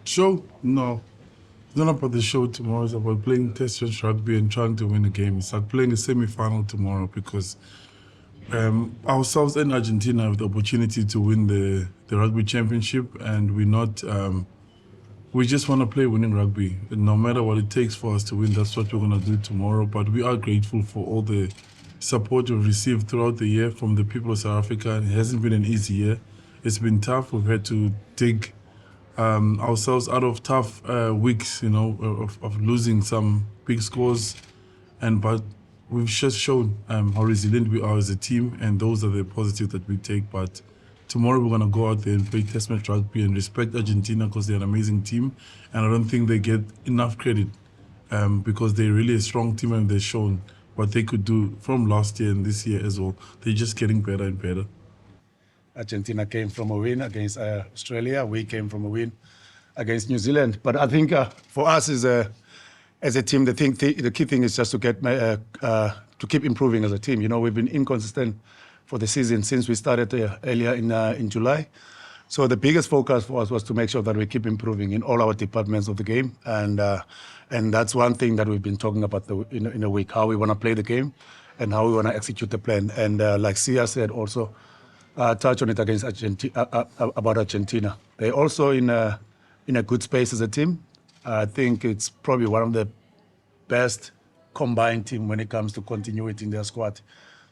Show? No. It's not about the show tomorrow. It's about playing test match rugby and trying to win a game. It's like playing a semi-final tomorrow because ourselves and Argentina have the opportunity to win the Rugby Championship, and we're not. We just want to play winning rugby. And no matter what it takes for us to win, that's what we're going to do tomorrow. But we are grateful for all the support we've received throughout the year from the people of South Africa. It hasn't been an easy year. It's been tough. We've had to dig ourselves out of tough weeks, of losing some big scores, but we've just shown how resilient we are as a team, and those are the positives that we take. But tomorrow we're gonna go out there and play test match rugby and respect Argentina because they're an amazing team, and I don't think they get enough credit because they're really a strong team and they've shown what they could do from last year and this year as well. They're just getting better and better. Argentina came from a win against Australia. We came from a win against New Zealand. But I think for us as a team, the key thing is just to keep improving as a team. You know, we've been inconsistent for the season since we started earlier in July. So the biggest focus for us was to make sure that we keep improving in all our departments of the game, and that's one thing that we've been talking about in a week, how we want to play the game and how we want to execute the plan. And like Siya said, also touch on it against about Argentina. They're also in a good space as a team. I think it's probably one of the best combined team when it comes to continuity in their squad.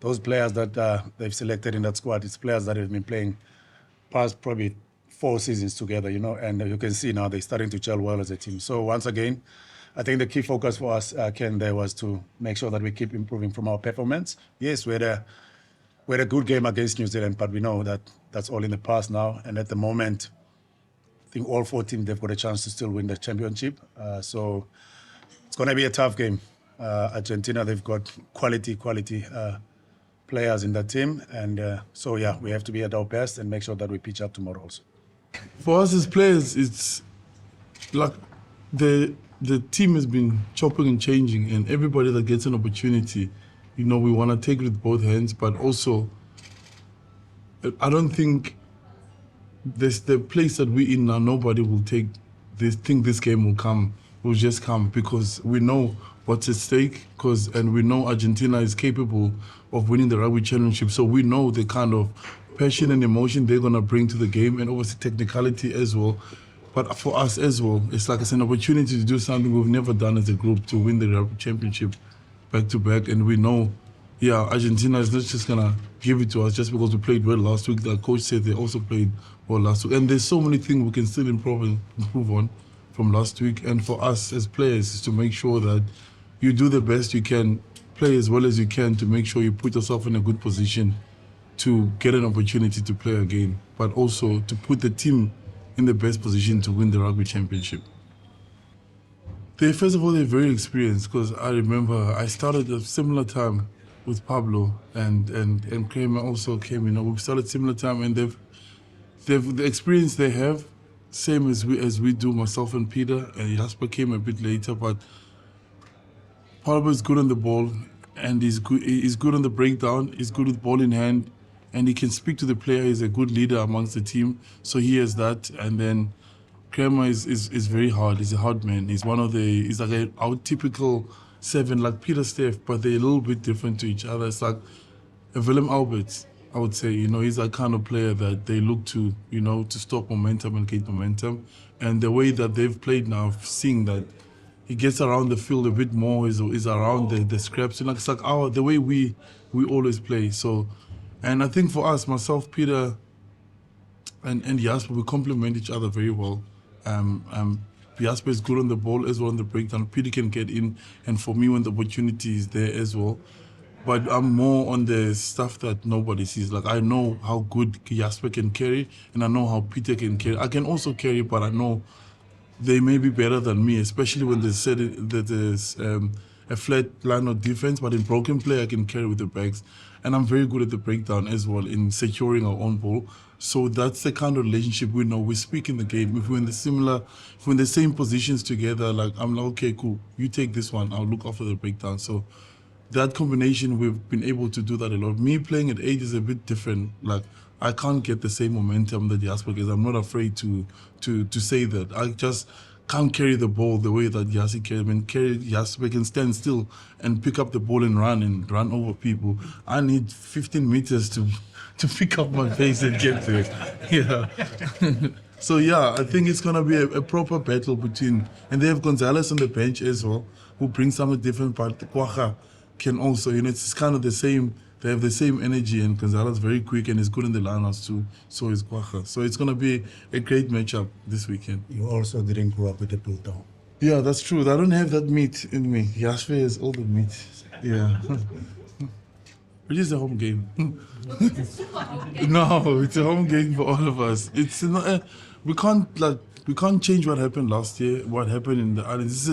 Those players that they've selected in that squad, it's players that have been playing past probably 4 seasons together, and you can see now they're starting to gel well as a team. So once again, I think the key focus for us, Ken, there was to make sure that we keep improving from our performance. Yes, we had a good game against New Zealand, but we know that that's all in the past now. And at the moment, I think all 4 teams, they've got a chance to still win the championship. So it's going to be a tough game. Argentina, they've got quality players in that team. And so, yeah, we have to be at our best and make sure that we pitch up tomorrow also. For us as players, it's like the team has been chopping and changing, and everybody that gets an opportunity, we want to take it with both hands. But also, I don't think there's the place that we're in now, nobody will think this game will just come, because we know what's at stake, and we know Argentina is capable of winning the Rugby Championship. So we know the kind of passion and emotion they're going to bring to the game, and obviously technicality as well. But for us as well, it's an opportunity to do something we've never done as a group, to win the Rugby Championship back to back. And we know, Argentina is not just going to give it to us just because we played well last week. The coach said they also played well last week. And there's so many things we can still improve on from last week. And for us as players is to make sure that you do the best you can, play as well as you can, to make sure you put yourself in a good position to get an opportunity to play again, but also to put the team in the best position to win the Rugby Championship. First of all, they're very experienced, because I remember I started at a similar time with Pablo, and Kramer also came. We started similar time, and they've the experience they have, same as we do, myself and Peter, and Jasper came a bit later, but Pablo is good on the ball, and he's good on the breakdown. He's good with ball in hand, and he can speak to the player. He's a good leader amongst the team, so he has that. And then Kramer is very hard. He's a hard man. He's he's like our typical 7, like Peter Steph, but they're a little bit different to each other. It's like a Willem Alberts, I would say. He's that kind of player that they look to, to stop momentum and get momentum. And the way that they've played now, seeing that he gets around the field a bit more, is around the scraps. It's like the way we always play. So, and I think for us, myself, Peter, and Jasper, we complement each other very well. Jasper is good on the ball as well on the breakdown. Peter can get in, and for me, when the opportunity is there as well. But I'm more on the stuff that nobody sees. Like, I know how good Jasper can carry, and I know how Peter can carry. I can also carry, but I know they may be better than me, especially when they said that there's a flat line of defense, but in broken play, I can carry with the backs. And I'm very good at the breakdown as well, in securing our own ball. So that's the kind of relationship we know. We speak in the game. If we're in the same positions together, like, I'm like, okay, cool, you take this one, I'll look after the breakdown. So that combination, we've been able to do that a lot. Me playing at 8 is a bit different. Like, I can't get the same momentum that Jasper gets. I'm not afraid to say that. I just can't carry the ball the way that Yassi can. I mean, Jasper can stand still and pick up the ball and run over people. I need 15 meters to pick up my pace and get there. Yeah. So yeah, I think it's gonna be a proper battle between, and they have Gonzalez on the bench as well, who brings something different. But Kwacha can also, it's kind of the same. They have the same energy, and Gonzalez very quick and is good in the lineouts too. So is Kwacha. So it's gonna be a great matchup this weekend. You also didn't grow up with the Biltong. Yeah, that's true. I don't have that meat in me. Yashve has all the meat. Yeah. Which is a home game. No, it's a home game for all of us. It's not. We can't change what happened last year. What happened in the islands. This is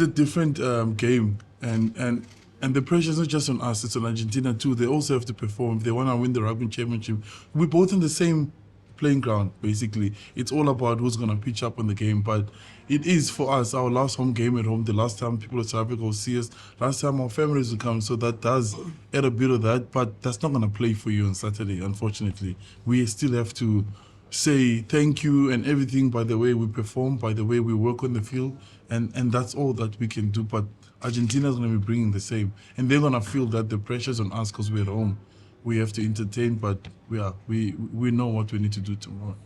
a different game, and the pressure is not just on us. It's on Argentina too. They also have to perform. If they want to win the Rugby Championship, we're both in the same playing ground, basically. It's all about who's going to pitch up on the game. But it is, for us, our last home game at home, the last time people of South Africa will see us, last time our families will come. So that does add a bit of that. But that's not going to play for you on Saturday, unfortunately. We still have to say thank you and everything by the way we perform, by the way we work on the field. And that's all that we can do. But Argentina's going to be bringing the same. And they're going to feel that the pressure's on us because we're at home. We have to entertain, but we know what we need to do tomorrow.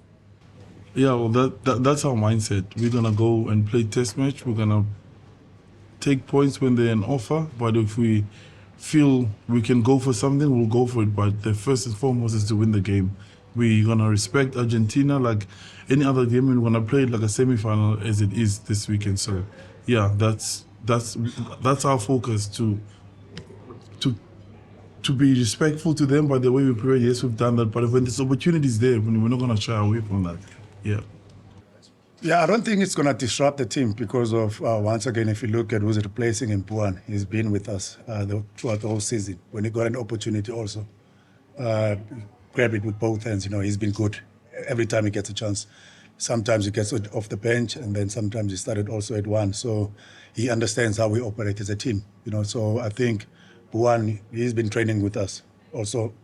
Yeah, well, that's our mindset. We're going to go and play test match. We're going to take points when they're an offer. But if we feel we can go for something, we'll go for it. But the first and foremost is to win the game. We're going to respect Argentina like any other game. We're going to play it like a semi-final as it is this weekend. So, yeah, that's our focus to be respectful to them by the way we play. Yes, we've done that. But when there's opportunities there, we're not going to shy away from that. Yeah. Yeah, I don't think it's going to disrupt the team because of, once again, if you look at who's replacing him, Buan, he's been with us throughout the whole season. When he got an opportunity also, grab it with both hands. He's been good every time he gets a chance. Sometimes he gets it off the bench, and then sometimes he started also at one. So he understands how we operate as a team. So I think Buan, he's been training with us. Also,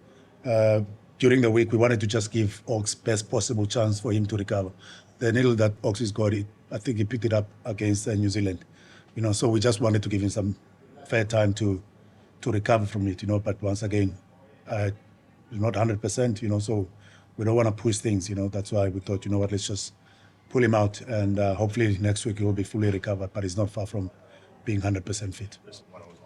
during the week, we wanted to just give Ox best possible chance for him to recover. The needle that Ox has got, I think he picked it up against New Zealand. So we just wanted to give him some fair time to recover from it. But once again, he's not 100%. So we don't want to push things. That's why we thought, let's just pull him out, and hopefully next week he will be fully recovered. But he's not far from being 100% fit.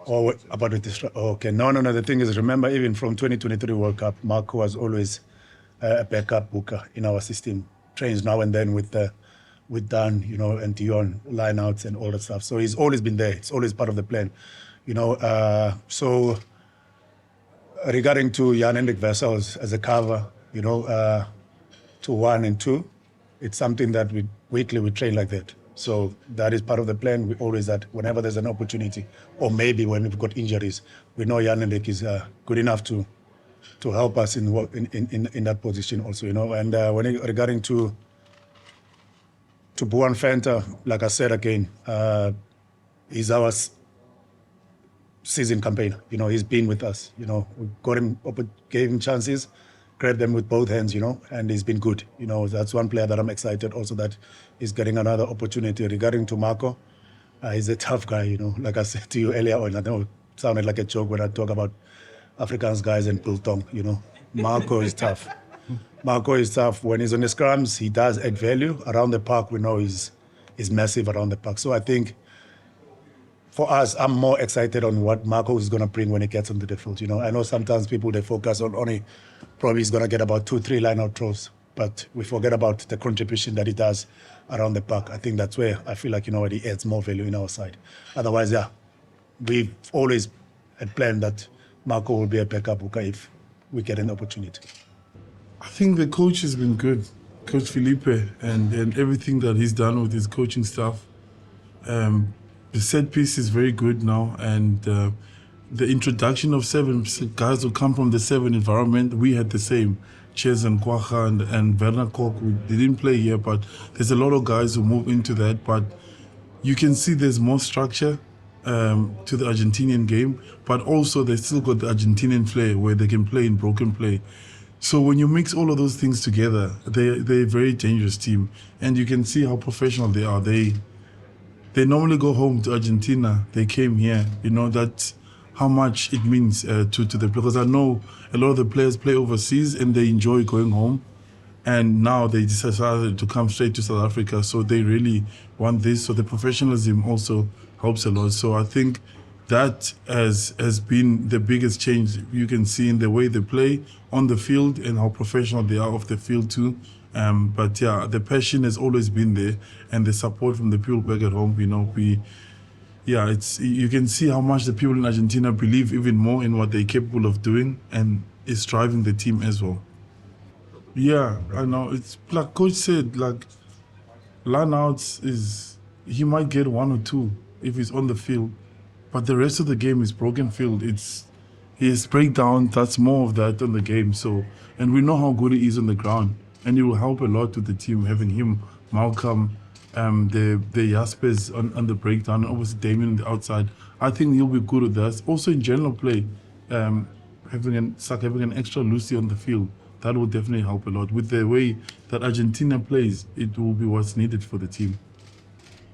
Oh, about the okay. No. The thing is, remember, even from 2023 World Cup, Marco was always a backup booker in our system. Trains now and then with Dan, and Dion lineouts and all that stuff. So he's always been there. It's always part of the plan, So regarding to Jan-Hendrik Wessels as a cover, to 1 and 2, it's something that weekly we train like that. So that is part of the plan. We always that whenever there's an opportunity, or maybe when we've got injuries, we know Jan-Hendrik is good enough to help us in that position also, And regarding to Buan Fanta, like I said again, he's our season campaigner. He's been with us. We got him, gave him chances, grabbed them with both hands, and he's been good. That's one player that I'm excited also that he's getting another opportunity. Regarding to Marco, he's a tough guy, Like I said to you earlier on, I know it sounded like a joke when I talk about Afrikaans guys and Biltong, Marco is tough. Marco is tough. When he's on the scrums, he does add value. Around the park, we know he's massive around the park. So I think for us, I'm more excited on what Marco is going to bring when he gets onto the field. I know sometimes people, they focus on only probably he's going to get about 2-3 line-out throws, but we forget about the contribution that he does around the park. I think that's where I feel like, he adds more value in our side. Otherwise, yeah, we've always had planned that Marco will be a backup hooker if we get an opportunity. I think the coach has been good, Coach Felipe, and everything that he's done with his coaching staff. The set piece is very good now, and the introduction of 7 guys who come from the 7 environment, we had the same. Ches and Kwacha and Werner Kok, they didn't play here, but there's a lot of guys who move into that. But you can see there's more structure. to the Argentinian game, but also they still got the Argentinian flair where they can play in broken play. So when you mix all of those things together, they're a very dangerous team, and you can see how professional they are. They normally go home to Argentina. They came here. You know, that's how much it means to the, because I know a lot of the players play overseas and they enjoy going home. And now they decided to come straight to South Africa. So they really want this. So the professionalism also helps a lot. So I think that has been the biggest change you can see in the way they play on the field and how professional they are off the field too. But yeah, the passion has always been there, and the support from the people back at home. You know, it's, you can see how much the people in Argentina believe even more in what they're capable of doing, and it's driving the team as well. Yeah, I know. It's like Coach said, like line outs is, he might get one or two if he's on the field, but the rest of the game is broken field. It's his breakdown. That's more of that on the game. So, and we know how good he is on the ground, and it will help a lot with the team having him, Malcolm, the Jaspers on the breakdown, and obviously Damien on the outside. I think he'll be good with that. Also in general play, having an extra Lucy on the field, that will definitely help a lot. With the way that Argentina plays, it will be what's needed for the team.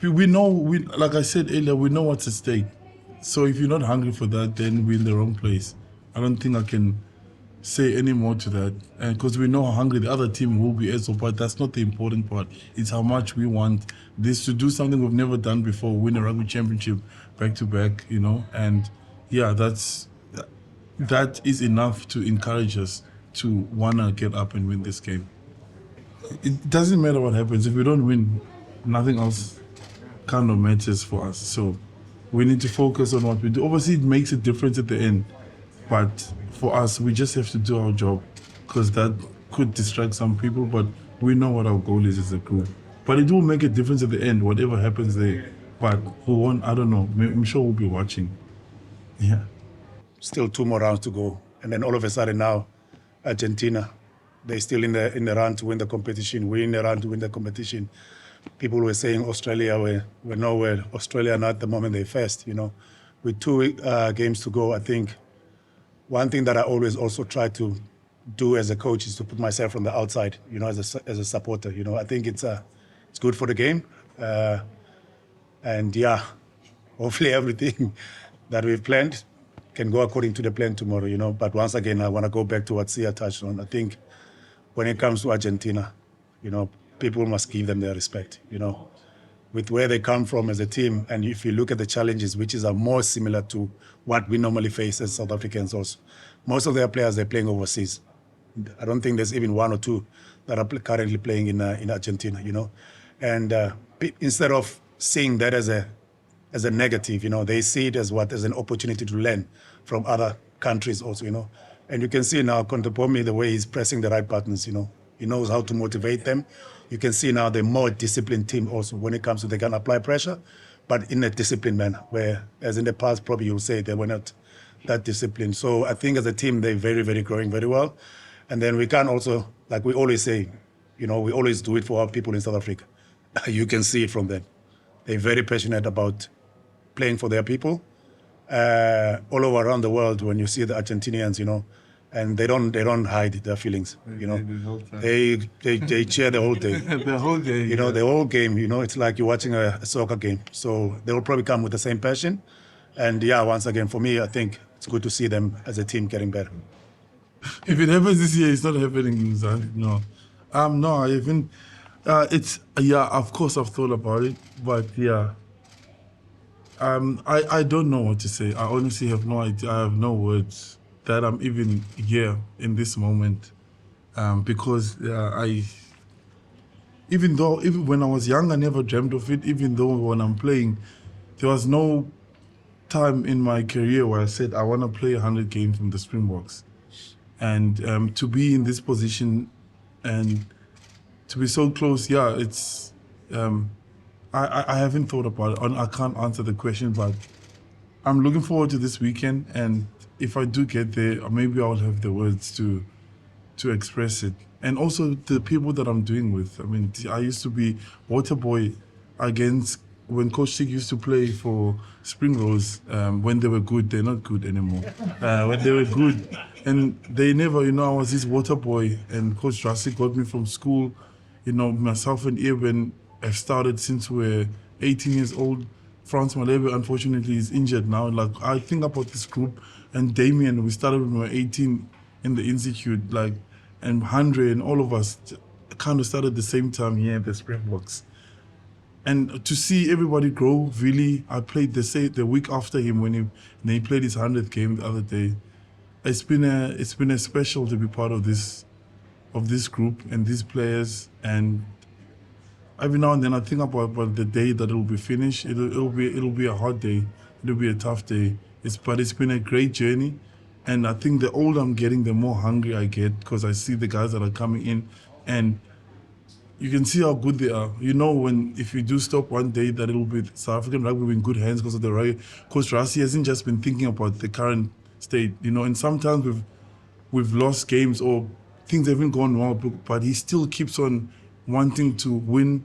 We know, like I said earlier, we know what's at stake. So if you're not hungry for that, then we're in the wrong place. I don't think I can say any more to that, because we know how hungry the other team will be as well, but that's not the important part. It's how much we want this to do something we've never done before, win a Rugby Championship back to back, you know, and yeah, that is enough to encourage us to wanna get up and win this game. It doesn't matter what happens. If we don't win, nothing else kind of matters for us. So we need to focus on what we do. Obviously, it makes a difference at the end, but for us, we just have to do our job, because that could distract some people, but we know what our goal is as a group. But it will make a difference at the end, whatever happens there. But who won, I don't know. I'm sure we'll be watching. Yeah. Still 2 more rounds to go, and then all of a sudden now, Argentina, they're still in the run to win the competition. We're in the run to win the competition. People were saying Australia were nowhere. Australia not at the moment they first, you know. With 2 games to go, I think one thing that I always also try to do as a coach is to put myself on the outside, you know, as a supporter. You know, I think it's good for the game, and yeah, hopefully everything that we've planned can go according to the plan tomorrow. You know, but once again, I want to go back to what Siya touched on. I think when it comes to Argentina, you know, people must give them their respect. You know, with where they come from as a team, and if you look at the challenges, which are more similar to what we normally face as South Africans also. Most of their players, they're playing overseas. I don't think there's even 1 or 2 that are currently playing in Argentina, you know. And instead of seeing that as a negative, you know, they see it as an opportunity to learn from other countries also, you know. And you can see now, Contepomi, the way he's pressing the right buttons, you know. He knows how to motivate them. You can see now they're more disciplined team also when it comes to they can apply pressure, but in a disciplined manner, where as in the past probably you'll say they were not that disciplined. So I think as a team they're very, very growing very well. And then we can also, like we always say, you know, we always do it for our people in South Africa. You can see it from them. They're very passionate about playing for their people. All over around the world, when you see the Argentinians, you know, and they don't hide their feelings, you know. They cheer the whole day. The whole day. You know, the whole game, you know, it's like you're watching a soccer game. So they will probably come with the same passion. And yeah, once again, for me, I think it's good to see them as a team getting better. If it happens this year, it's not happening in Zambia. No. No, I even, it's, yeah, of course I've thought about it, but yeah. I don't know what to say. I honestly have no idea. I have no words that I'm even here in this moment, because even when I was young, I never dreamt of it. Even though when I'm playing, there was no time in my career where I said I want to play 100 games from the Springboks, and to be in this position and to be so close, yeah, it's. I haven't thought about it. I can't answer the question, but I'm looking forward to this weekend, and if I do get there, maybe I'll have the words to express it. And also the people that I'm doing with. I mean, I used to be water boy against when Coach Tick used to play for Springboks, when they were good, they're not good anymore. When they were good, and they never, I was this water boy, and Coach Drastic got me from school. Myself and Eben have started since we're 18 years old. Franz Malebe, unfortunately, is injured now. Like, I think about this group, and Damien, we started when we were 18 in the institute, and Andre and all of us kind of started the same time here at the Springboks. And to see everybody grow, really, I played the week after him when he played his 100th game the other day. It's been a special to be part of this group and these players. And every now and then I think about the day that it will be finished. It'll be a hard day. It'll be a tough day. But it's been a great journey. And I think the older I'm getting, the more hungry I get, because I see the guys that are coming in, and you can see how good they are. If you do stop one day, that it'll be South African rugby in good hands because of the right. Coach Rassi hasn't just been thinking about the current state, and sometimes we've lost games or things haven't gone well, but he still keeps on wanting to win,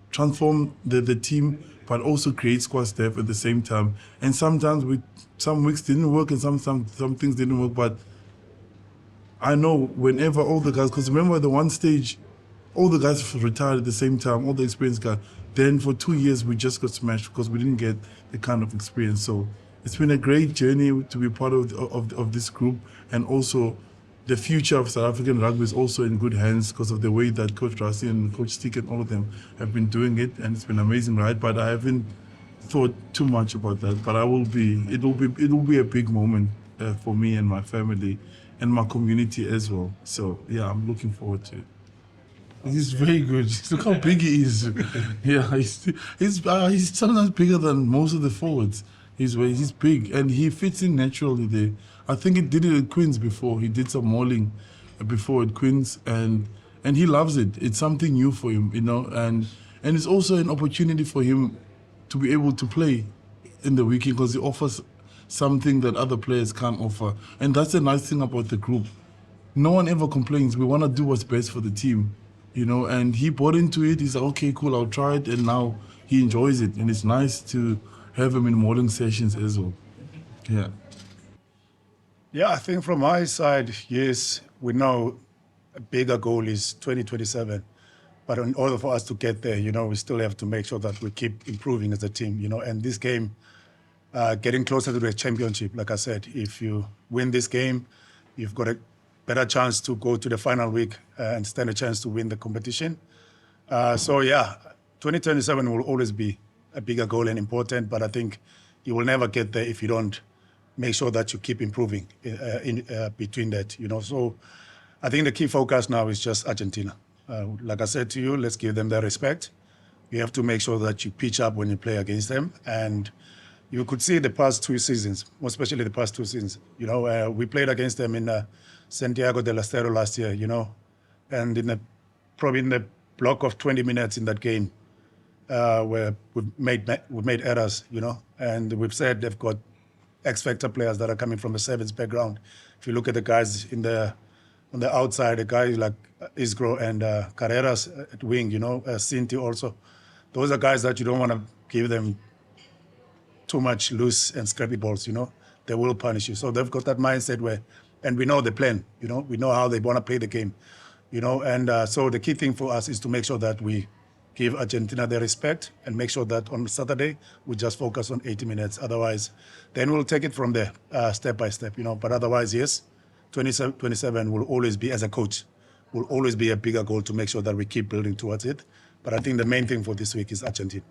transform the team, but also create squad depth at the same time. And sometimes some weeks didn't work and some things didn't work, but I know whenever all the guys, because remember the one stage, all the guys retired at the same time, all the experienced guys. Then for 2 years, we just got smashed because we didn't get the kind of experience. So it's been a great journey to be part of this group. And also, the future of South African rugby is also in good hands because of the way that Coach Rassi and Coach Stick and all of them have been doing it. And it's been amazing, right? But I haven't thought too much about that. But it'll be a big moment for me and my family and my community as well. So yeah, I'm looking forward to it. He's very good. Look how big he is. Yeah, he's sometimes bigger than most of the forwards. He's big and he fits in naturally there. I think he did it at Queens before. He did some mauling before at Queens, and he loves it. It's something new for him, and it's also an opportunity for him to be able to play in the weekend because he offers something that other players can't offer. And that's the nice thing about the group. No one ever complains. We want to do what's best for the team. And he bought into it. He's like, okay, cool, I'll try it. And now he enjoys it. And it's nice to have him in modeling sessions as well. Yeah. Yeah, I think from my side, yes, we know a bigger goal is 2027. But in order for us to get there, we still have to make sure that we keep improving as a team, and this game, getting closer to the championship, like I said, if you win this game, you've got a better chance to go to the final week and stand a chance to win the competition. So yeah, 2027 will always be a bigger goal and important, but I think you will never get there if you don't make sure that you keep improving in between that, So I think the key focus now is just Argentina. Like I said to you, let's give them their respect. You have to make sure that you pitch up when you play against them. And you could see the past 2 seasons, especially the past 2 seasons. We played against them in Santiago del Estero last year, and probably in the block of 20 minutes in that game, where we've made errors, and we've said they've got X-factor players that are coming from a sevens background. If you look at the guys on the outside, a guy like Isgro and Carreras at wing, Sinti also. Those are guys that you don't want to give them too much loose and scrappy balls, They will punish you. So they've got that mindset and we know the plan, We know how they want to play the game, And so the key thing for us is to make sure that we give Argentina their respect and make sure that on Saturday we just focus on 80 minutes. Otherwise, then we'll take it from there, step by step, But otherwise, yes, 2027 will always be, as a coach, will always be a bigger goal to make sure that we keep building towards it. But I think the main thing for this week is Argentina.